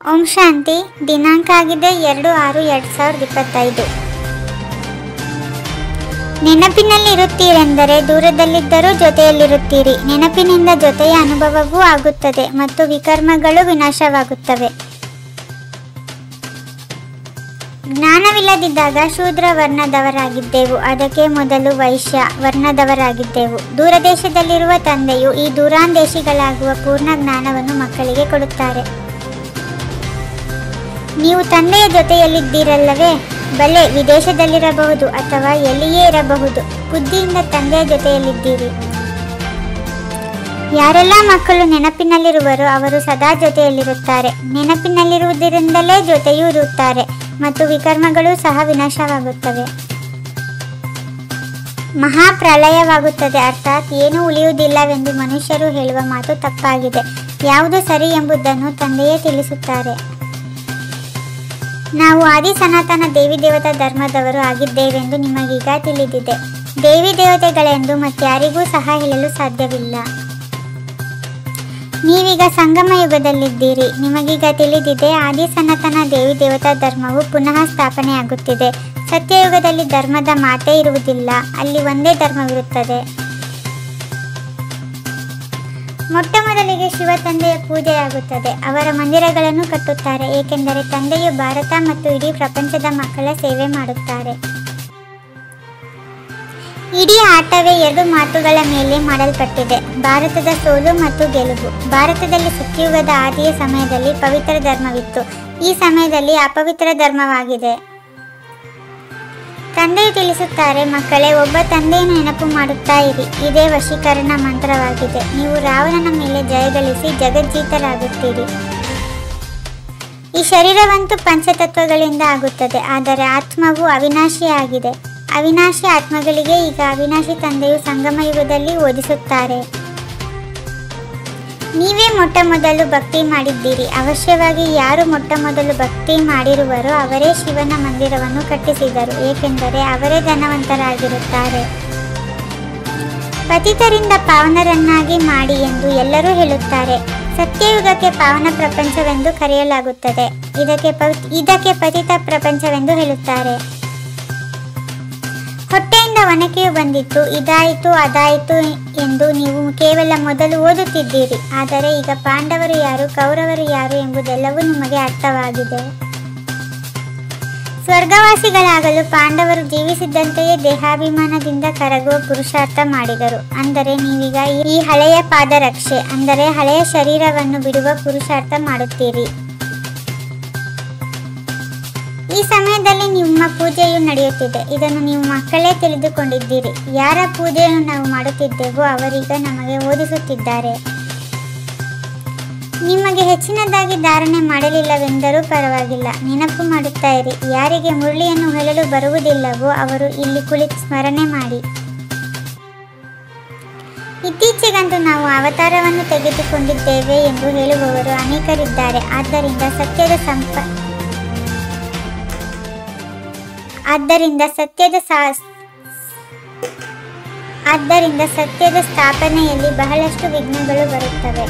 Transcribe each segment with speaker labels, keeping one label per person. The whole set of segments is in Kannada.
Speaker 1: ಓಂ ಶಾಂತಿ. ದಿನಾಂಕ ಆಗಿದೆ 2/6/2025. ನೆನಪಿನಲ್ಲಿರುತ್ತೀರೆಂದರೆ ದೂರದಲ್ಲಿದ್ದರೂ ಜೊತೆಯಲ್ಲಿರುತ್ತೀರಿ. ನೆನಪಿನಿಂದ ಜೊತೆಯ ಅನುಭವವೂ ಆಗುತ್ತದೆ ಮತ್ತು ವಿಕರ್ಮಗಳು ವಿನಾಶವಾಗುತ್ತವೆ. ಜ್ಞಾನವಿಲ್ಲದಿದ್ದಾಗ ಶೂದ್ರ ವರ್ಣದವರಾಗಿದ್ದೆವು. ಅದಕ್ಕೆ ಮೊದಲು ವೈಶ್ಯ ವರ್ಣದವರಾಗಿದ್ದೆವು. ದೂರದೇಶದಲ್ಲಿರುವ ತಂದೆಯು ಈ ದೂರಾಂದೇಶಿಗಳಾಗುವ ಪೂರ್ಣ ಜ್ಞಾನವನ್ನು ಮಕ್ಕಳಿಗೆ ಕೊಡುತ್ತಾರೆ. ನೀವು ತಂದೆಯ ಜೊತೆಯಲ್ಲಿದ್ದೀರಲ್ಲವೇ? ಬಲೆ, ವಿದೇಶದಲ್ಲಿರಬಹುದು ಅಥವಾ ಎಲ್ಲಿಯೇ ಇರಬಹುದು, ಬುದ್ಧಿಯಿಂದ ತಂದೆಯ ಜೊತೆಯಲ್ಲಿದ್ದೀರಿ. ಯಾರೆಲ್ಲ ಮಕ್ಕಳು ನೆನಪಿನಲ್ಲಿರುವರೋ ಅವರು ಸದಾ ಜೊತೆಯಲ್ಲಿರುತ್ತಾರೆ. ನೆನಪಿನಲ್ಲಿರುವುದರಿಂದಲೇ ಜೊತೆಯೂ ಇರುತ್ತಾರೆ ಮತ್ತು ವಿಕರ್ಮಗಳು ಸಹ ವಿನಾಶವಾಗುತ್ತವೆ. ಮಹಾಪ್ರಳಯವಾಗುತ್ತದೆ, ಅರ್ಥಾತ್ ಏನೂ ಉಳಿಯುವುದಿಲ್ಲವೆಂದು ಮನುಷ್ಯರು ಹೇಳುವ ಮಾತು ತಪ್ಪಾಗಿದೆ. ಯಾವುದು ಸರಿ ಎಂಬುದನ್ನು ತಂದೆಯೇ ತಿಳಿಸುತ್ತಾರೆ. ನಾವು ಆದಿ ಸನಾತನ ದೇವಿ ದೇವತಾ ಧರ್ಮದವರು ಆಗಿದ್ದೇವೆಂದು ನಿಮಗೀಗ ತಿಳಿದಿದೆ. ದೇವಿ ದೇವತೆಗಳೆಂದು ಮತ್ತಾರಿಗೂ ಸಹ ಹೇಳಲು ಸಾಧ್ಯವಿಲ್ಲ. ನೀವೀಗ ಸಂಗಮ ಯುಗದಲ್ಲಿದ್ದೀರಿ. ನಿಮಗೀಗ ತಿಳಿದಿದೆ, ಆದಿ ಸನಾತನ ದೇವಿ ದೇವತಾ ಧರ್ಮವು ಪುನಃ ಸ್ಥಾಪನೆಯಾಗುತ್ತಿದೆ. ಸತ್ಯಯುಗದಲ್ಲಿ ಧರ್ಮದ ಮಾತೇ ಇರುವುದಿಲ್ಲ, ಅಲ್ಲಿ ಒಂದೇ ಧರ್ಮವಿರುತ್ತದೆ. ಮೊಟ್ಟ ಮೊದಲಿಗೆ ಶಿವ ತಂದೆಯ ಪೂಜೆಯಾಗುತ್ತದೆ. ಅವರ ಮಂದಿರಗಳನ್ನು ಕಟ್ಟುತ್ತಾರೆ, ಏಕೆಂದರೆ ತಂದೆಯು ಭಾರತ ಮತ್ತು ಇಡೀ ಪ್ರಪಂಚದ ಮಕ್ಕಳ ಸೇವೆ ಮಾಡುತ್ತಾರೆ. ಇಡೀ ಆಟವೇ 2 ಮಾತುಗಳ ಮೇಲೆ ಮಾಡಲ್ಪಟ್ಟಿದೆ, ಭಾರತದ ಸೋಲು ಮತ್ತು ಗೆಲುವು. ಭಾರತದಲ್ಲಿ ಸತ್ಯಯುಗದ ಆದಿಯ ಸಮಯದಲ್ಲಿ ಪವಿತ್ರ ಧರ್ಮವಿತ್ತು. ಈ ಸಮಯದಲ್ಲಿ ಅಪವಿತ್ರ ಧರ್ಮವಾಗಿದೆ. ತಂದೆಯು ತಿಳಿಸುತ್ತಾರೆ, ಮಕ್ಕಳೇ, ಒಬ್ಬ ತಂದೆಯನ್ನು ನೆನಪು ಮಾಡುತ್ತಾ ಇರಿ. ಇದೇ ವಶೀಕರಣ ಮಂತ್ರವಾಗಿದೆ. ನೀವು ರಾವಣನ ಮೇಲೆ ಜಯಗಳಿಸಿ ಜಗಜ್ಜೀತರಾಗುತ್ತೀರಿ. ಈ ಶರೀರವಂತೂ ಪಂಚತತ್ವಗಳಿಂದ ಆಗುತ್ತದೆ, ಆದರೆ ಆತ್ಮವು ಅವಿನಾಶಿಯಾಗಿದೆ. ಅವಿನಾಶಿ ಆತ್ಮಗಳಿಗೆ ಈಗ ಅವಿನಾಶಿ ತಂದೆಯು ಸಂಗಮ ಯುಗದಲ್ಲಿ ಓದಿಸುತ್ತಾರೆ. ನೀವೇ ಮೊಟ್ಟ ಮೊದಲು ಭಕ್ತಿ ಮಾಡಿದ್ದೀರಿ. ಅವಶ್ಯವಾಗಿ ಯಾರು ಮೊಟ್ಟ ಮೊದಲು ಭಕ್ತಿ ಮಾಡಿರುವರೋ ಅವರೇ ಶಿವನ ಮಂದಿರವನ್ನು ಕಟ್ಟಿಸಿದರು, ಏಕೆಂದರೆ ಅವರೇ ಧನವಂತರಾಗಿರುತ್ತಾರೆ. ಪತಿತರಿಂದ ಪಾವನರನ್ನಾಗಿ ಮಾಡಿ ಎಂದು ಎಲ್ಲರೂ ಹೇಳುತ್ತಾರೆ. ಸತ್ಯಯುಗಕ್ಕೆ ಪಾವನ ಪ್ರಪಂಚವೆಂದು ಕರೆಯಲಾಗುತ್ತದೆ. ಇದಕ್ಕೆ ಪತಿತ ಪ್ರಪಂಚವೆಂದು ಹೇಳುತ್ತಾರೆ. ಹೊಟ್ಟೆಯಿಂದ ಒನಕೆಯು ಬಂದಿತ್ತು, ಇದಾಯಿತು ಅದಾಯಿತು ಎಂದು ನೀವು ಕೇವಲ ಮೊದಲು ಓದುತ್ತಿದ್ದೀರಿ. ಆದರೆ ಈಗ ಪಾಂಡವರು ಯಾರು, ಕೌರವರು ಯಾರು ಎಂಬುದೆಲ್ಲವೂ ನಿಮಗೆ ಅರ್ಥವಾಗಿದೆ. ಸ್ವರ್ಗವಾಸಿಗಳಾಗಲು ಪಾಂಡವರು ಜೀವಿಸಿದ್ದಂತೆಯೇ ದೇಹಾಭಿಮಾನದಿಂದ ಕರಗುವ ಪುರುಷಾರ್ಥ ಮಾಡಿದರು. ಅಂದರೆ ನೀವೀಗ ಈ ಹಳೆಯ ಪಾದರಕ್ಷೆ ಅಂದರೆ ಹಳೆಯ ಶರೀರವನ್ನು ಬಿಡುವ ಪುರುಷಾರ್ಥ ಮಾಡುತ್ತೀರಿ. ಈ ಸಮಯದಲ್ಲಿ ನಿಮ್ಮ ಪೂಜೆಯು ನಡೆಯುತ್ತಿದೆ. ಇದನ್ನು ನೀವು ಮಕ್ಕಳೇ ತಿಳಿದುಕೊಂಡಿದ್ದೀರಿ. ಯಾರ ಪೂಜೆಯನ್ನು ನಾವು ಮಾಡುತ್ತಿದ್ದೆವೋ ಅವರೀಗ ನಮಗೆ ಓದಿಸುತ್ತಿದ್ದಾರೆ. ನಿಮಗೆ ಹೆಚ್ಚಿನದಾಗಿ ಧಾರಣೆ ಮಾಡಲಿಲ್ಲವೆಂದರೂ ಪರವಾಗಿಲ್ಲ, ನೆನಪು ಮಾಡುತ್ತಾ ಇರಿ. ಯಾರಿಗೆ ಮುರಳಿಯನ್ನು ಹೇಳಲು ಬರುವುದಿಲ್ಲವೋ ಅವರು ಇಲ್ಲಿ ಕುಳಿತು ಸ್ಮರಣೆ ಮಾಡಿ. ಇತ್ತೀಚೆಗಂತೂ ನಾವು ಅವತಾರವನ್ನು ತೆಗೆದುಕೊಂಡಿದ್ದೇವೆ ಎಂದು ಹೇಳುವವರು ಅನೇಕರಿದ್ದಾರೆ. ಆದ್ದರಿಂದ ಸತ್ಯದ ಸ್ಥಾಪನೆಯಲ್ಲಿ ಬಹಳಷ್ಟು ವಿಘ್ನಗಳು ಬರುತ್ತವೆ.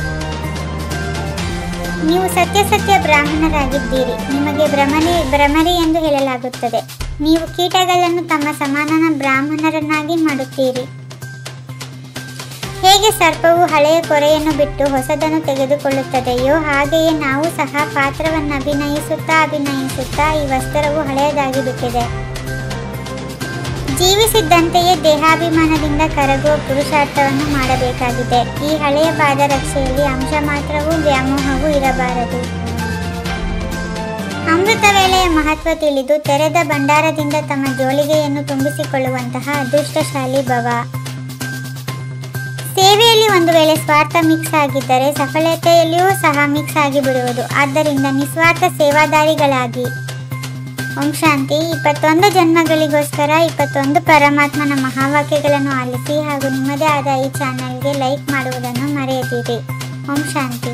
Speaker 1: ನೀವು ಸತ್ಯ ಬ್ರಾಹ್ಮಣರಾಗಿದ್ದೀರಿ. ನಿಮಗೆ ಭ್ರಮರಿ ಎಂದು ಹೇಳಲಾಗುತ್ತದೆ. ನೀವು ಕೀಟಗಳನ್ನು ತಮ್ಮ ಸಮಾನ ಬ್ರಾಹ್ಮಣರನ್ನಾಗಿ ಮಾಡುತ್ತೀರಿ. ಹೇಗೆ ಸರ್ಪವು ಹಳೆಯ ಕೊರೆಯನ್ನು ಬಿಟ್ಟು ಹೊಸದನ್ನು ತೆಗೆದುಕೊಳ್ಳುತ್ತದೆಯೋ ಹಾಗೆಯೇ ನಾವು ಸಹ ಪಾತ್ರವನ್ನು ಅಭಿನಯಿಸುತ್ತಾ ಈ ವಸ್ತ್ರವು ಹಳೆಯದಾಗಿ ಬಿಟ್ಟಿದೆ. ಜೀವಿಸಿದ್ದಂತೆಯೇ ದೇಹಾಭಿಮಾನದಿಂದ ಕರಗುವ ಪುರುಷಾರ್ಥವನ್ನು ಮಾಡಬೇಕಾಗಿದೆ. ಈ ಹಳೆಯ ಪಾದರಕ್ಷೆಯಲ್ಲಿ ಅಂಶ ಮಾತ್ರವೂ ವ್ಯಾಮೋಹವೂ ಇರಬಾರದು. ಅಮೃತ ವೇಳೆಯ ಮಹತ್ವ ತಿಳಿದು ತೆರೆದ ಭಂಡಾರದಿಂದ ತಮ್ಮ ಜೋಳಿಗೆಯನ್ನು ತುಂಬಿಸಿಕೊಳ್ಳುವಂತಹ ಅದೃಷ್ಟಶಾಲಿ ಭವ. ಸೇವೆಯಲ್ಲಿ ಒಂದು ವೇಳೆ ಸ್ವಾರ್ಥ ಮಿಕ್ಸ್ ಆಗಿದ್ದರೆ ಸಫಲತೆಯಲ್ಲಿಯೂ ಸಹ ಮಿಕ್ಸ್ ಆಗಿಬಿಡುವುದು. ಆದ್ದರಿಂದ ನಿಸ್ವಾರ್ಥ ಸೇವಾದಾರಿಗಳಾಗಿ. ಓಂ ಶಾಂತಿ. 21 ಜನ್ಮಗಳಿಗೋಸ್ಕರ 21 ಪರಮಾತ್ಮನ ಮಹಾವಾಕ್ಯಗಳನ್ನು ಆಲಿಸಿ ಹಾಗೂ ನಿಮ್ಮದೇ ಆದ ಈ ಚಾನೆಲ್ಗೆ ಲೈಕ್ ಮಾಡುವುದನ್ನು ಮರೆಯದಿರಿ. ಓಂ ಶಾಂತಿ.